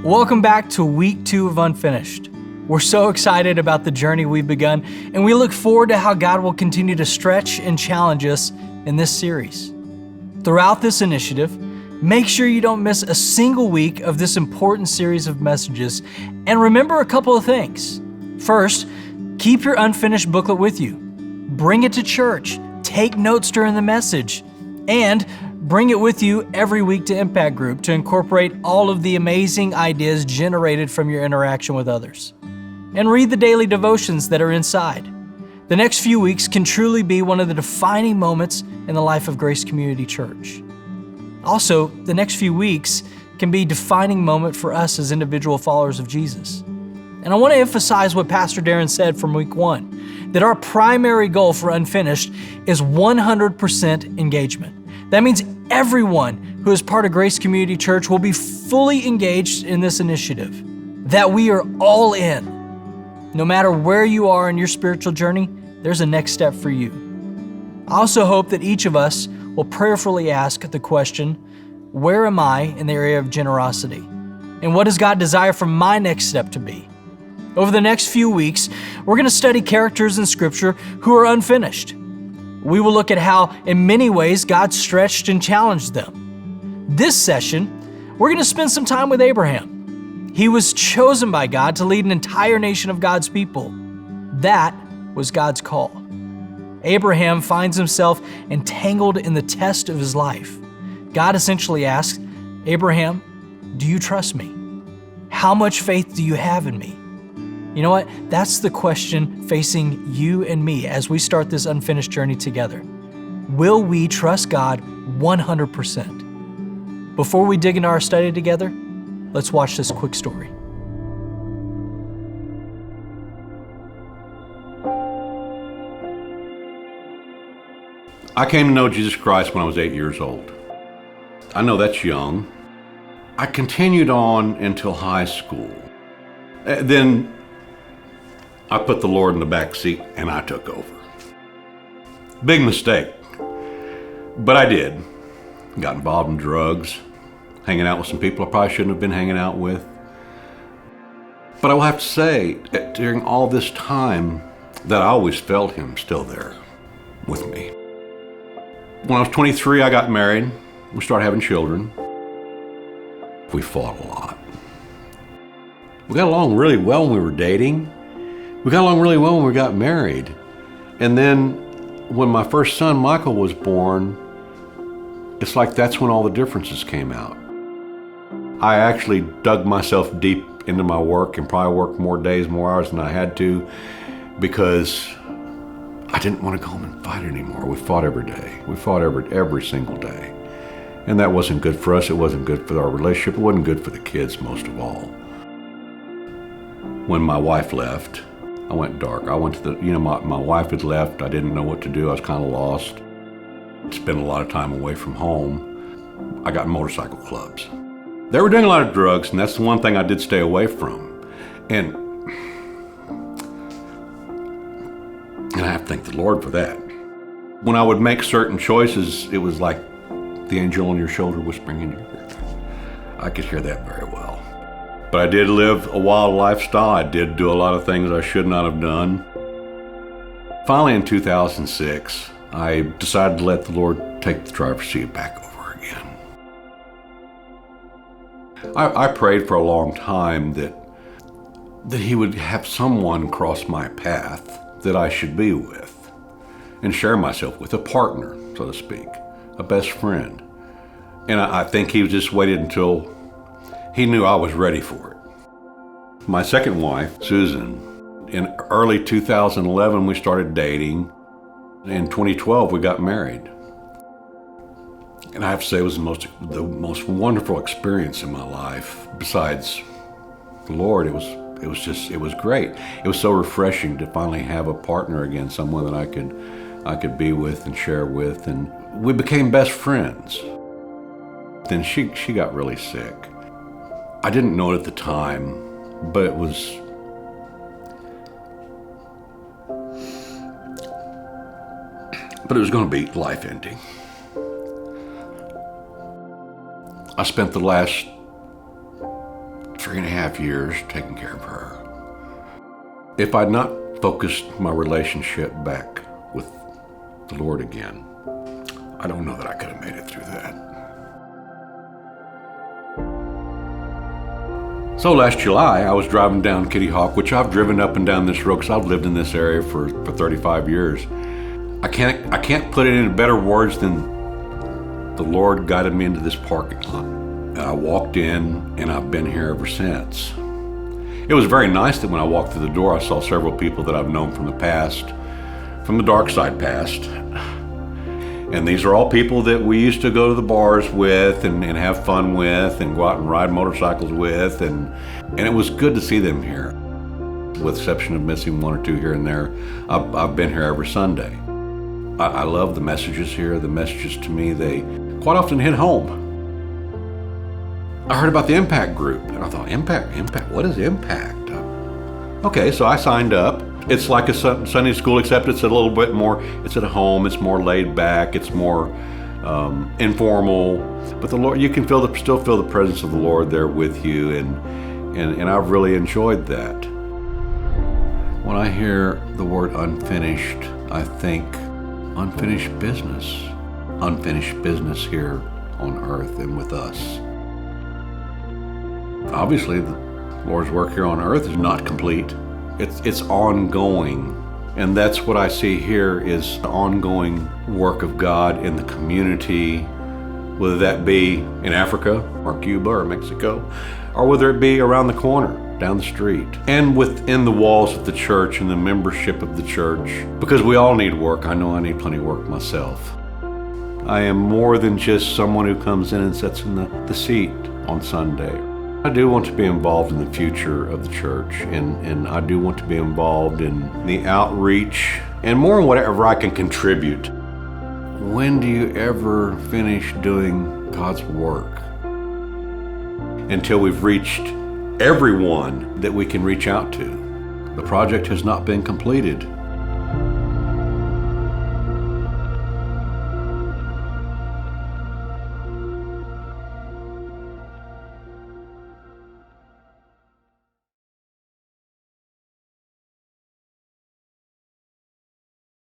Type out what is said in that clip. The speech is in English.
Welcome back to week 2 of Unfinished. We're so excited about the journey we've begun, and we look forward to how God will continue to stretch and challenge us in this series. Throughout this initiative, make sure you don't miss a single week of this important series of messages, and remember a couple of things. First, keep your Unfinished booklet with you. Bring it to church, take notes during the message, and bring it with you every week to Impact Group to incorporate all of the amazing ideas generated from your interaction with others. And read the daily devotions that are inside. The next few weeks can truly be one of the defining moments in the life of Grace Community Church. Also, the next few weeks can be a defining moment for us as individual followers of Jesus. And I want to emphasize what Pastor Darren said from week 1, that our primary goal for Unfinished is 100% engagement. That means everyone who is part of Grace Community Church will be fully engaged in this initiative, that we are all in. No matter where you are in your spiritual journey, there's a next step for you. I also hope that each of us will prayerfully ask the question, where am I in the area of generosity? And what does God desire for my next step to be? Over the next few weeks, we're going to study characters in Scripture who are unfinished. We will look at how, in many ways, God stretched and challenged them. This session, we're going to spend some time with Abraham. He was chosen by God to lead an entire nation of God's people. That was God's call. Abraham finds himself entangled in the test of his life. God essentially asks, Abraham, do you trust me? How much faith do you have in me? You know what? That's the question facing you and me as we start this unfinished journey together. Will we trust God 100%? Before we dig into our study together, let's watch this quick story. I came to know Jesus Christ when I was 8 years old. I know that's young. I continued on until high school. Then I put the Lord in the back seat and I took over. Big mistake, but I did. Got involved in drugs, hanging out with some people I probably shouldn't have been hanging out with. But I will have to say, during all this time, that I always felt Him still there with me. When I was 23, I got married. We started having children. We fought a lot. We got along really well when we were dating. We got along really well when we got married. And then when my first son, Michael, was born, it's like that's when all the differences came out. I actually dug myself deep into my work and probably worked more days, more hours than I had to because I didn't want to go home and fight anymore. We fought every day. We fought every single day. And that wasn't good for us. It wasn't good for our relationship. It wasn't good for the kids, most of all. When my wife left, I went dark. I went to my wife had left. I didn't know what to do. I was kind of lost. Spent a lot of time away from home. I got in motorcycle clubs. They were doing a lot of drugs, and that's the one thing I did stay away from. And I have to thank the Lord for that. When I would make certain choices, it was like the angel on your shoulder whispering in your ear. I could hear that very well. But I did live a wild lifestyle. I did do a lot of things I should not have done. Finally, in 2006, I decided to let the Lord take the driver's seat back over again. I prayed for a long time that He would have someone cross my path that I should be with and share myself with, a partner, so to speak, a best friend. And I think He just waited until He knew I was ready for it. My second wife, Susan, in early 2011, we started dating. In 2012, we got married. And I have to say it was the most wonderful experience in my life. Besides the Lord, it was great. It was so refreshing to finally have a partner again, someone that I could be with and share with, and we became best friends. Then she got really sick. I didn't know it at the time, but it was going to be life-ending. I spent the last 3.5 years taking care of her. If I'd not focused my relationship back with the Lord again, I don't know that I could have made it through that. So last July, I was driving down Kitty Hawk, which I've driven up and down this road because I've lived in this area for 35 years. I can't put it into better words than the Lord guided me into this parking lot. And I walked in, and I've been here ever since. It was very nice that when I walked through the door, I saw several people that I've known from the past, from the dark side past. And these are all people that we used to go to the bars with and have fun with and go out and ride motorcycles with. And it was good to see them here. With the exception of missing one or two here and there, I've been here every Sunday. I love the messages here. The messages to me, they quite often hit home. I heard about the Impact Group, and I thought, Impact, what is Impact? Okay, so I signed up. It's like a Sunday school, except it's a little bit more, it's at home, it's more laid back, it's more informal. But the Lord, you can still feel the presence of the Lord there with you, and I've really enjoyed that. When I hear the word unfinished, I think unfinished business here on earth and with us. Obviously, the Lord's work here on earth is not complete. It's ongoing. And that's what I see here is the ongoing work of God in the community, whether that be in Africa or Cuba or Mexico, or whether it be around the corner, down the street, and within the walls of the church and the membership of the church. Because we all need work. I know I need plenty of work myself. I am more than just someone who comes in and sits in the seat on Sunday. I do want to be involved in the future of the church, and I do want to be involved in the outreach and more in whatever I can contribute. When do you ever finish doing God's work? Until we've reached everyone that we can reach out to. The project has not been completed.